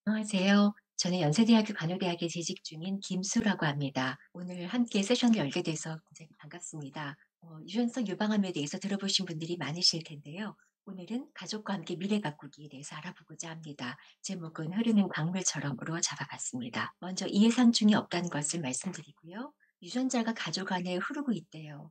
안녕하세요. 저는 연세대학교 간호대학에 재직 중인 김수라고 합니다. 오늘 함께 세션을 열게 돼서 굉장히 반갑습니다. 유전성 유방암에 대해서 들어보신 분들이 많으실 텐데요. 오늘은 가족과 함께 미래 가꾸기에 대해서 알아보고자 합니다. 제목은 흐르는 광물처럼으로 잡아봤습니다. 먼저 이해상충이 없다는 것을 말씀드리고요. 유전자가 가족 안에 흐르고 있대요.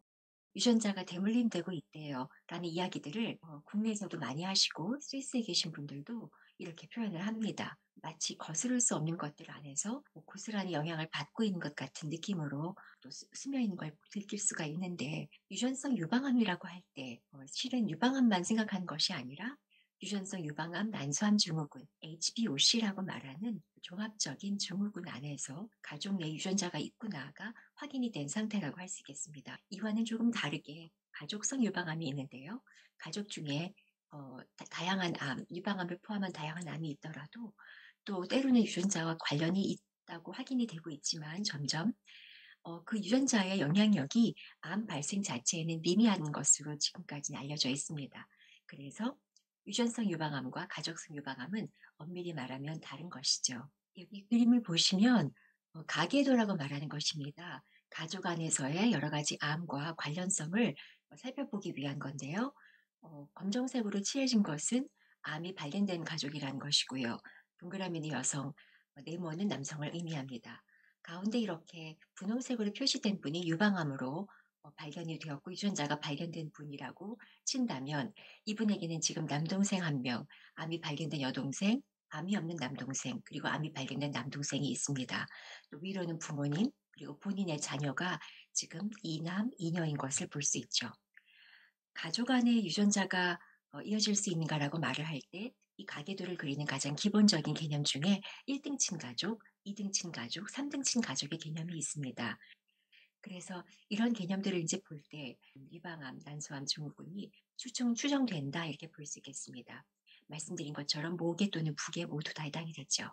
유전자가 대물림되고 있대요. 라는 이야기들을 국내에서도 많이 하시고 스위스에 계신 분들도 이렇게 표현을 합니다. 마치 거스를 수 없는 것들 안에서 고스란히 영향을 받고 있는 것 같은 느낌으로 또 스며 있는 걸 느낄 수가 있는데 유전성 유방암이라고 할 때 실은 유방암만 생각하는 것이 아니라 유전성 유방암 난소암 증후군 HBOC라고 말하는 종합적인 증후군 안에서 가족 내 유전자가 있구나가 확인이 된 상태라고 할 수 있겠습니다. 이와는 조금 다르게 가족성 유방암이 있는데요. 가족 중에 다양한 암, 유방암을 포함한 다양한 암이 있더라도 또 때로는 유전자와 관련이 있다고 확인이 되고 있지만 점점 그 유전자의 영향력이 암 발생 자체에는 미미한 것으로 지금까지는 알려져 있습니다. 그래서 유전성 유방암과 가족성 유방암은 엄밀히 말하면 다른 것이죠. 여기 그림을 보시면 가계도라고 말하는 것입니다. 가족 안에서의 여러 가지 암과 관련성을 살펴보기 위한 건데요. 검정색으로 칠해진 것은 암이 발견된 가족이라는 것이고요. 동그라미는 여성, 네모는 남성을 의미합니다. 가운데 이렇게 분홍색으로 표시된 분이 유방암으로 발견이 되었고 유전자가 발견된 분이라고 친다면 이분에게는 지금 남동생 한 명, 암이 발견된 여동생, 암이 없는 남동생, 그리고 암이 발견된 남동생이 있습니다. 또 위로는 부모님, 그리고 본인의 자녀가 지금 이남, 이녀인 것을 볼 수 있죠. 가족 안에 유전자가 이어질 수 있는가라고 말을 할 때 이 가계도를 그리는 가장 기본적인 개념 중에 1등 친가족, 2등 친가족, 3등 친가족의 개념이 있습니다. 그래서 이런 개념들을 이제 볼 때 유방암, 난소암 증후군이 추정된다 이렇게 볼 수 있겠습니다. 말씀드린 것처럼 모계 또는 부계 모두 다 해당이 되죠.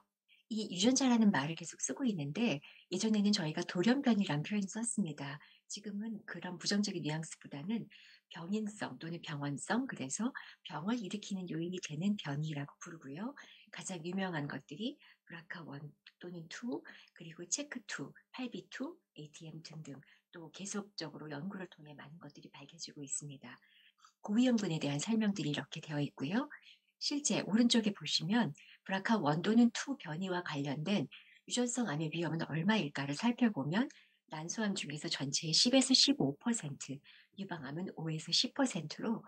이 유전자라는 말을 계속 쓰고 있는데 예전에는 저희가 돌연변이라는 표현을 썼습니다. 지금은 그런 부정적인 뉘앙스보다는 병인성 또는 병원성, 그래서 병을 일으키는 요인이 되는 변이라고 부르고요. 가장 유명한 것들이 브라카1 또는 2, 그리고 체크2, 8B2, ATM 등등 또 계속적으로 연구를 통해 많은 것들이 밝혀지고 있습니다. 고위험군에 대한 설명들이 이렇게 되어 있고요. 실제 오른쪽에 보시면 브라카1 또는 2 변이와 관련된 유전성 암의 위험은 얼마일까를 살펴보면 난소암 중에서 전체의 10에서 15%, 유방암은 5에서 10%로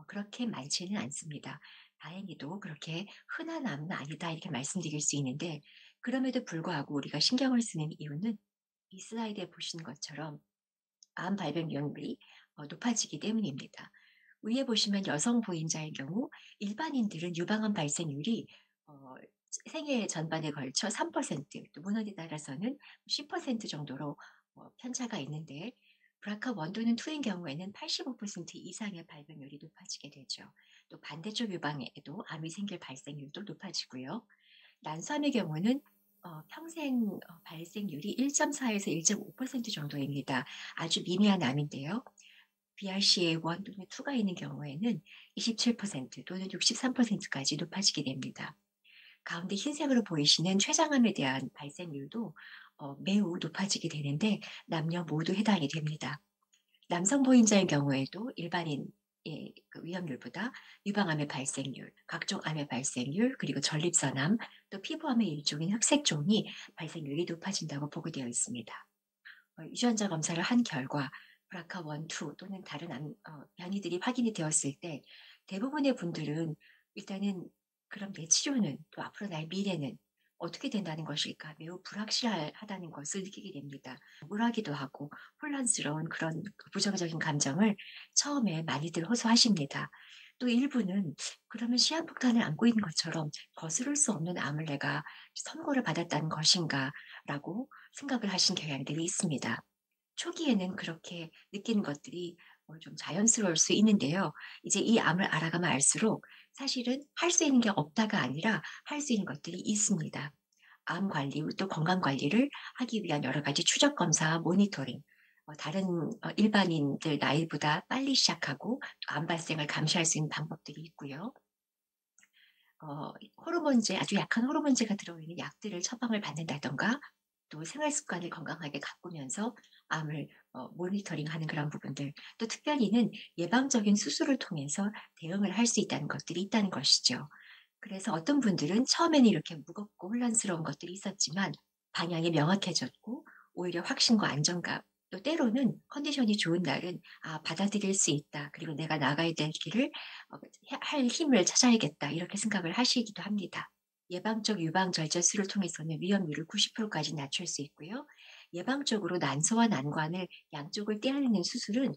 그렇게 많지는 않습니다. 다행히도 그렇게 흔한 암은 아니다 이렇게 말씀드릴 수 있는데 그럼에도 불구하고 우리가 신경을 쓰는 이유는 이 슬라이드에 보시는 것처럼 암 발병률이 높아지기 때문입니다. 위에 보시면 여성 보임자의 경우 일반인들은 유방암 발생률이 어, 생애 전반에 걸쳐 3%, 또 문헌에 따라서는 10% 정도로 편차가 있는데 브라카 원도는 2인 경우에는 85% 이상의 발병률이 높아지게 되죠. 또 반대쪽 유방에도 암이 생길 발생률도 높아지고요. 난소암의 경우는 평생 발생률이 1.4에서 1.5% 정도입니다. 아주 미미한 암인데요. BRCA1 또는 2가 있는 경우에는 27% 또는 63%까지 높아지게 됩니다. 가운데 흰색으로 보이시는 췌장암에 대한 발생률도 매우 높아지게 되는데 남녀 모두 해당이 됩니다. 남성 보임자의 경우에도 일반인의 그 위험률보다 유방암의 발생률, 각종 암의 발생률, 그리고 전립선암, 또 피부암의 일종인 흑색종이 발생률이 높아진다고 보고되어 있습니다. 유전자 검사를 한 결과 브라카1, 2 또는 다른 변이들이 확인이 되었을 때 대부분의 분들은 일단은 그럼 내 치료는 또 앞으로 나의 미래는 어떻게 된다는 것일까 매우 불확실하다는 것을 느끼게 됩니다. 억울하기도 하고 혼란스러운 그런 그 부정적인 감정을 처음에 많이들 호소하십니다. 또 일부는 그러면 시한폭탄을 안고 있는 것처럼 거스를 수 없는 암을 내가 선고를 받았다는 것인가 라고 생각을 하신 경향들이 있습니다. 초기에는 그렇게 느끼는 것들이 좀 자연스러울 수 있는데요. 이제 이 암을 알아가면 알수록 사실은 할 수 있는 게 없다가 아니라 할 수 있는 것들이 있습니다. 암 관리 또 건강 관리를 하기 위한 여러 가지 추적 검사와 모니터링, 다른 일반인들 나이보다 빨리 시작하고 또 암 발생을 감시할 수 있는 방법들이 있고요. 호르몬제 아주 약한 호르몬제가 들어있는 약들을 처방을 받는다든가 또 생활 습관을 건강하게 가꾸면서 암을 모니터링하는 그런 부분들 또 특별히는 예방적인 수술을 통해서 대응을 할 수 있다는 것들이 있다는 것이죠. 그래서 어떤 분들은 처음에는 이렇게 무겁고 혼란스러운 것들이 있었지만 방향이 명확해졌고 오히려 확신과 안정감 또 때로는 컨디션이 좋은 날은 '아 받아들일 수 있다. 그리고 내가 나가야 될 길을 할 힘을 찾아야겠다.' 이렇게 생각을 하시기도 합니다. 예방적 유방 절제술을 통해서는 위험률을 90% 까지 낮출 수 있고요. 예방적으로 난소와 난관을 양쪽을 떼어내는 수술은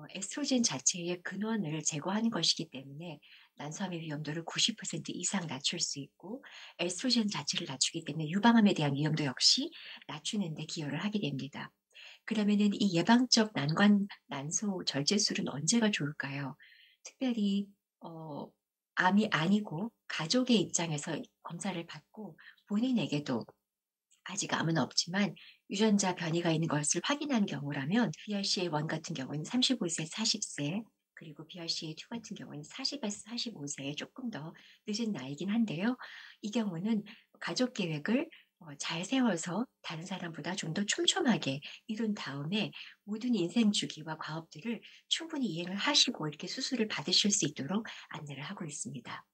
에스트로겐 자체의 근원을 제거하는 것이기 때문에 난소암의 위험도를 90% 이상 낮출 수 있고 에스트로겐 자체를 낮추기 때문에 유방암에 대한 위험도 역시 낮추는 데 기여를 하게 됩니다. 그러면은 이 예방적 난관 난소 절제술은 언제가 좋을까요? 특별히 어 암이 아니고 가족의 입장에서 검사를 받고 본인에게도 아직 암은 없지만 유전자 변이가 있는 것을 확인한 경우라면 BRCA1 같은 경우는 35세, 40세 그리고 BRCA2 같은 경우는 40에서 45세에 조금 더 늦은 나이긴 한데요. 이 경우는 가족 계획을 잘 세워서 다른 사람보다 좀 더 촘촘하게 이룬 다음에 모든 인생 주기와 과업들을 충분히 이행을 하시고 이렇게 수술을 받으실 수 있도록 안내를 하고 있습니다.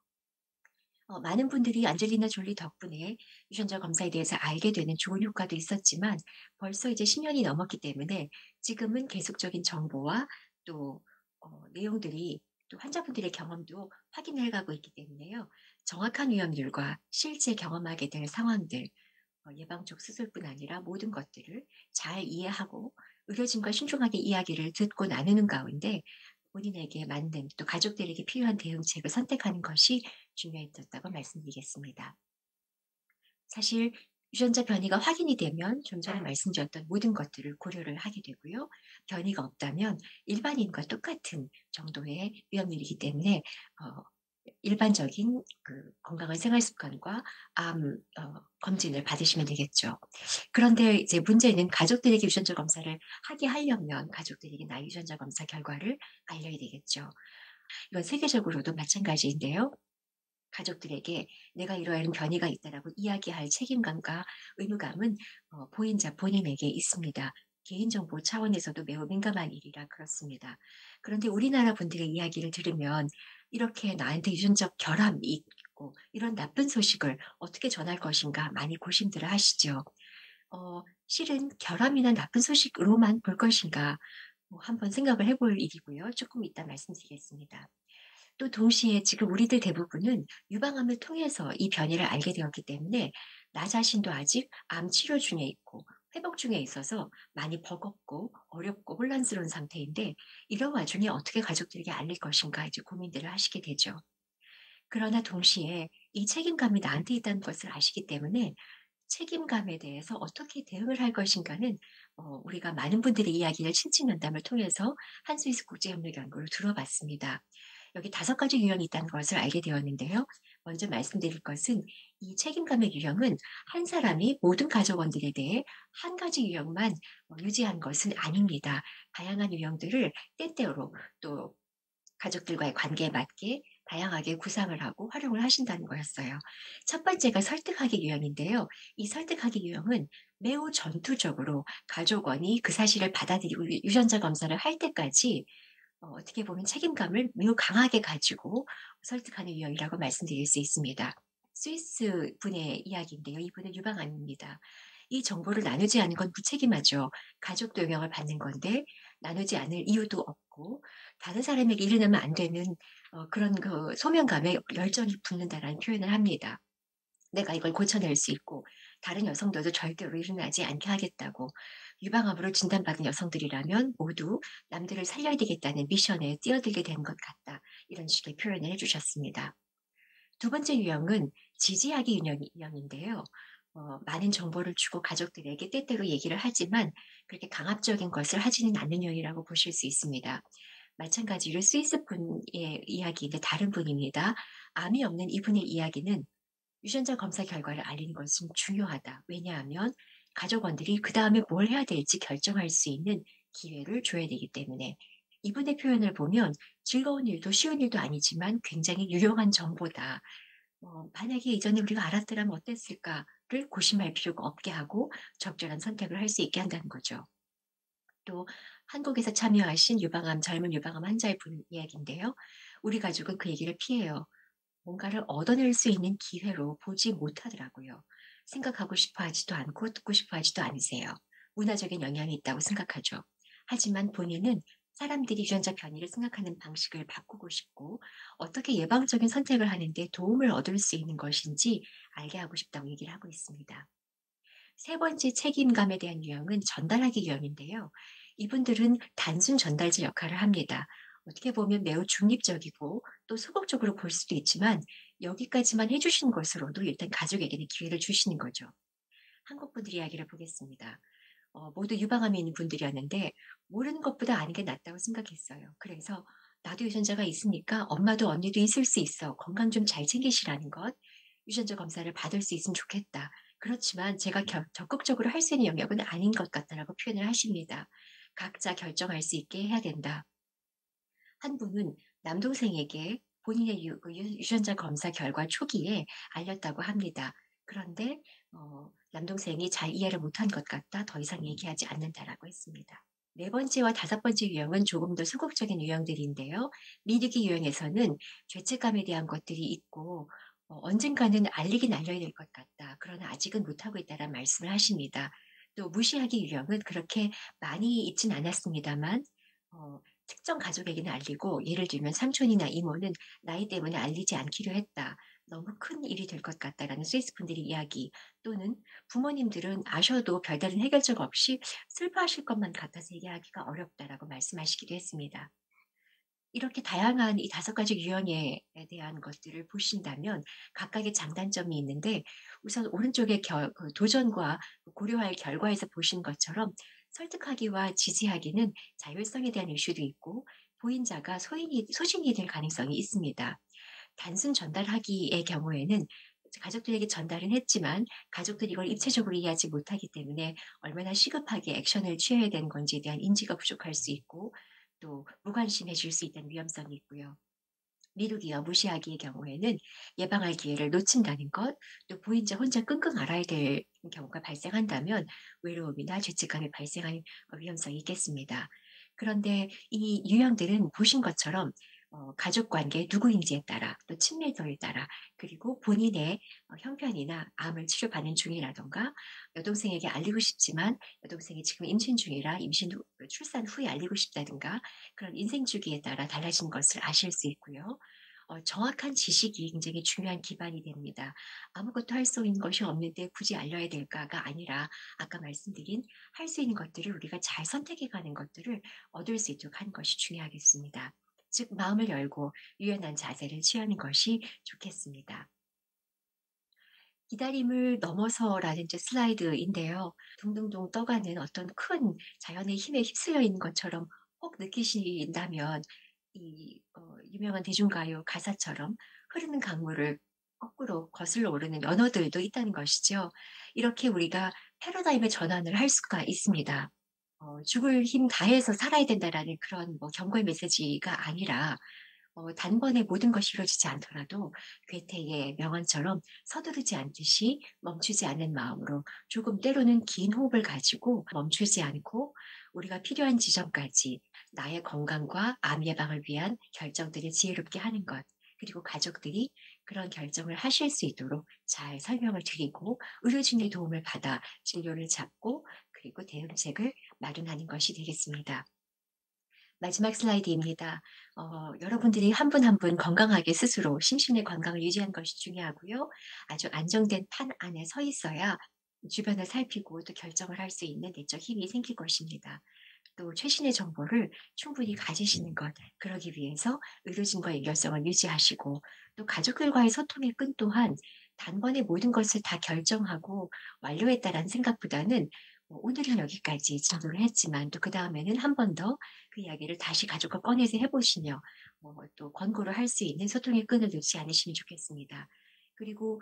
많은 분들이 안젤리나 졸리 덕분에 유전자 검사에 대해서 알게 되는 좋은 효과도 있었지만 벌써 이제 10 년이 넘었기 때문에 지금은 계속적인 정보와 또 내용들이 또 환자분들의 경험도 확인해 가고 있기 때문에요. 정확한 위험률과 실제 경험하게 될 상황들, 예방적 수술뿐 아니라 모든 것들을 잘 이해하고 의료진과 신중하게 이야기를 듣고 나누는 가운데 본인에게 맞는 또 가족들에게 필요한 대응책을 선택하는 것이 중요해졌다고 말씀드리겠습니다. 사실 유전자 변이가 확인이 되면 좀 전에 말씀드렸던 모든 것들을 고려를 하게 되고요. 변이가 없다면 일반인과 똑같은 정도의 위험률이기 때문에 어 일반적인 그 건강한 생활 습관과 암 검진을 받으시면 되겠죠. 그런데 이제 문제는 가족들에게 유전자 검사를 하게 하려면 가족들에게 나의 유전자 검사 결과를 알려야 되겠죠. 이건 세계적으로도 마찬가지인데요. 가족들에게 내가 이러한 변이가 있다라고 이야기할 책임감과 의무감은 보인자 본인에게 있습니다. 개인정보 차원에서도 매우 민감한 일이라 그렇습니다. 그런데 우리나라 분들의 이야기를 들으면 이렇게 나한테 유전적 결함이 있고 이런 나쁜 소식을 어떻게 전할 것인가 많이 고심들을 하시죠. 실은 결함이나 나쁜 소식으로만 볼 것인가 한번 생각을 해볼 일이고요. 조금 이따 말씀드리겠습니다. 또 동시에 지금 우리들 대부분은 유방암을 통해서 이 변이를 알게 되었기 때문에 나 자신도 아직 암 치료 중에 있고 회복 중에 있어서 많이 버겁고 어렵고 혼란스러운 상태인데 이런 와중에 어떻게 가족들에게 알릴 것인가 이제 고민들을 하시게 되죠. 그러나 동시에 이 책임감이 나한테 있다는 것을 아시기 때문에 책임감에 대해서 어떻게 대응을 할 것인가는 우리가 많은 분들의 이야기를 친친면담을 통해서 한스위스 국제협력연구로 들어봤습니다. 여기 5가지 유형이 있다는 것을 알게 되었는데요. 먼저 말씀드릴 것은 이 책임감의 유형은 한 사람이 모든 가족원들에 대해 한 가지 유형만 유지한 것은 아닙니다. 다양한 유형들을 때때로 또 가족들과의 관계에 맞게 다양하게 구상을 하고 활용을 하신다는 거였어요. 첫 번째가 설득하기 유형인데요. 이 설득하기 유형은 매우 전투적으로 가족원이 그 사실을 받아들이고 유전자 검사를 할 때까지 어떻게 보면 책임감을 매우 강하게 가지고 설득하는 유형이라고 말씀드릴 수 있습니다. 스위스 분의 이야기인데요. 이분은 유방암입니다. 이 정보를 나누지 않은 건 무책임하죠. 가족도 영향을 받는 건데 나누지 않을 이유도 없고 다른 사람에게 일어나면 안 되는 그런 그 소명감에 열정이 붙는다라는 표현을 합니다. 내가 이걸 고쳐낼 수 있고 다른 여성들도 절대로 일어나지 않게 하겠다고 유방암으로 진단받은 여성들이라면 모두 남들을 살려야 되겠다는 미션에 뛰어들게 된 것 같다. 이런 식의 표현을 해주셨습니다. 두 번째 유형은 지지하기 유형인데요. 많은 정보를 주고 가족들에게 때때로 얘기를 하지만 그렇게 강압적인 것을 하지는 않는 유형이라고 보실 수 있습니다. 마찬가지로 스위스 분의 이야기인데 다른 분입니다. 암이 없는 이분의 이야기는 유전자 검사 결과를 알리는 것은 중요하다. 왜냐하면 가족원들이 그다음에 뭘 해야 될지 결정할 수 있는 기회를 줘야 되기 때문에 이분의 표현을 보면 즐거운 일도 쉬운 일도 아니지만 굉장히 유용한 정보다. 만약에 이전에 우리가 알았더라면 어땠을까를 고심할 필요가 없게 하고 적절한 선택을 할 수 있게 한다는 거죠. 또 한국에서 참여하신 젊은 유방암 환자의 분 이야기인데요. 우리 가족은 그 얘기를 피해요. 뭔가를 얻어낼 수 있는 기회로 보지 못하더라고요. 생각하고 싶어 하지도 않고 듣고 싶어 하지도 않으세요. 문화적인 영향이 있다고 생각하죠. 하지만 본인은 사람들이 유전자 변이를 생각하는 방식을 바꾸고 싶고 어떻게 예방적인 선택을 하는데 도움을 얻을 수 있는 것인지 알게 하고 싶다고 얘기를 하고 있습니다. 세 번째 책임감에 대한 유형은 전달하기 유형인데요. 이분들은 단순 전달자 역할을 합니다. 어떻게 보면 매우 중립적이고 또 소극적으로 볼 수도 있지만 여기까지만 해주신 것으로도 일단 가족에게는 기회를 주시는 거죠. 한국 분들 이야기를 보겠습니다. 모두 유방암이 있는 분들이었는데 모르는 것보다 아는 게 낫다고 생각했어요. 그래서 나도 유전자가 있으니까 엄마도 언니도 있을 수 있어. 건강 좀 잘 챙기시라는 것. 유전자 검사를 받을 수 있으면 좋겠다. 그렇지만 제가 적극적으로 할 수 있는 영역은 아닌 것 같다라고 표현을 하십니다. 각자 결정할 수 있게 해야 된다. 한 분은 남동생에게 본인의 유전자 검사 결과 초기에 알렸다고 합니다. 그런데 남동생이 잘 이해를 못한 것 같다. 더 이상 얘기하지 않는다라고 했습니다. 네 번째와 다섯 번째 유형은 조금 더 소극적인 유형들인데요. 미르기 유형에서는 죄책감에 대한 것들이 있고 언젠가는 알리긴 알려야 될 것 같다. 그러나 아직은 못하고 있다는 말씀을 하십니다. 또 무시하기 유형은 그렇게 많이 있진 않았습니다만 어, 특정 가족에게는 알리고 예를 들면 삼촌이나 이모는 나이 때문에 알리지 않기로 했다. 너무 큰 일이 될 것 같다라는 스위스 분들의 이야기 또는 부모님들은 아셔도 별다른 해결책 없이 슬퍼하실 것만 같아서 얘기하기가 어렵다라고 말씀하시기도 했습니다. 이렇게 다양한 이 다섯 가지 유형에 대한 것들을 보신다면 각각의 장단점이 있는데 우선 오른쪽의 도전과 고려할 결과에서 보신 것처럼 설득하기와 지지하기는 자율성에 대한 이슈도 있고 보인자가 소진이 될 가능성이 있습니다. 단순 전달하기의 경우에는 가족들에게 전달은 했지만 가족들이 이걸 입체적으로 이해하지 못하기 때문에 얼마나 시급하게 액션을 취해야 되는 건지에 대한 인지가 부족할 수 있고 또 무관심해질 수 있다는 위험성이 있고요. 미루기와 무시하기의 경우에는 예방할 기회를 놓친다는 것, 또 보인자 혼자 끙끙 앓아야 될 경우가 발생한다면 외로움이나 죄책감이 발생할 위험성이 있겠습니다. 그런데 이 유형들은 보신 것처럼 가족 관계 누구인지에 따라 또 친밀도에 따라 그리고 본인의 형편이나 암을 치료받는 중이라던가 여동생에게 알리고 싶지만 여동생이 지금 임신 중이라 출산 후에 알리고 싶다든가 그런 인생 주기에 따라 달라진 것을 아실 수 있고요. 정확한 지식이 굉장히 중요한 기반이 됩니다. 아무것도 할 수 있는 것이 없는데 굳이 알려야 될까가 아니라 아까 말씀드린 할 수 있는 것들을 우리가 잘 선택해 가는 것들을 얻을 수 있도록 하는 것이 중요하겠습니다. 즉 마음을 열고 유연한 자세를 취하는 것이 좋겠습니다. 기다림을 넘어서라는 이제 슬라이드인데요. 둥둥둥 떠가는 어떤 큰 자연의 힘에 휩쓸려 있는 것처럼 혹 느끼신다면 유명한 대중가요 가사처럼 흐르는 강물을 거꾸로 거슬러 오르는 연어들도 있다는 것이죠. 이렇게 우리가 패러다임의 전환을 할 수가 있습니다. 죽을 힘 다해서 살아야 된다라는 그런 뭐 경고의 메시지가 아니라 단번에 모든 것이 이루어지지 않더라도 괴테의 명언처럼 서두르지 않듯이 멈추지 않는 마음으로 조금 때로는 긴 호흡을 가지고 멈추지 않고 우리가 필요한 지점까지 나의 건강과 암 예방을 위한 결정들을 지혜롭게 하는 것. 그리고 가족들이 그런 결정을 하실 수 있도록 잘 설명을 드리고 의료진의 도움을 받아 진료를 잡고 그리고 대응책을 마련하는 것이 되겠습니다. 마지막 슬라이드입니다. 여러분들이 한 분 한 분 건강하게 스스로 심신의 건강을 유지하는 것이 중요하고요. 아주 안정된 판 안에 서 있어야 주변을 살피고 또 결정을 할 수 있는 내적 힘이 생길 것입니다. 또 최신의 정보를 충분히 가지시는 것, 그러기 위해서 의료진과의 일관성을 유지하시고 또 가족들과의 소통의 끈 또한 단번에 모든 것을 다 결정하고 완료했다라는 생각보다는 오늘은 여기까지 진도를 했지만 또 그다음에는 한 번 더 그 이야기를 다시 가족과 꺼내서 해 보시며 또 권고를 할 수 있는 소통의 끈을 놓지 않으시면 좋겠습니다. 그리고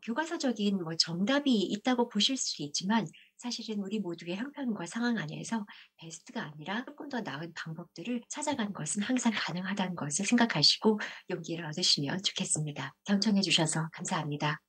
교과서적인 정답이 있다고 보실 수 있지만 사실은 우리 모두의 형편과 상황 안에서 베스트가 아니라 조금 더 나은 방법들을 찾아가는 것은 항상 가능하다는 것을 생각하시고 용기를 얻으시면 좋겠습니다. 경청해 주셔서 감사합니다.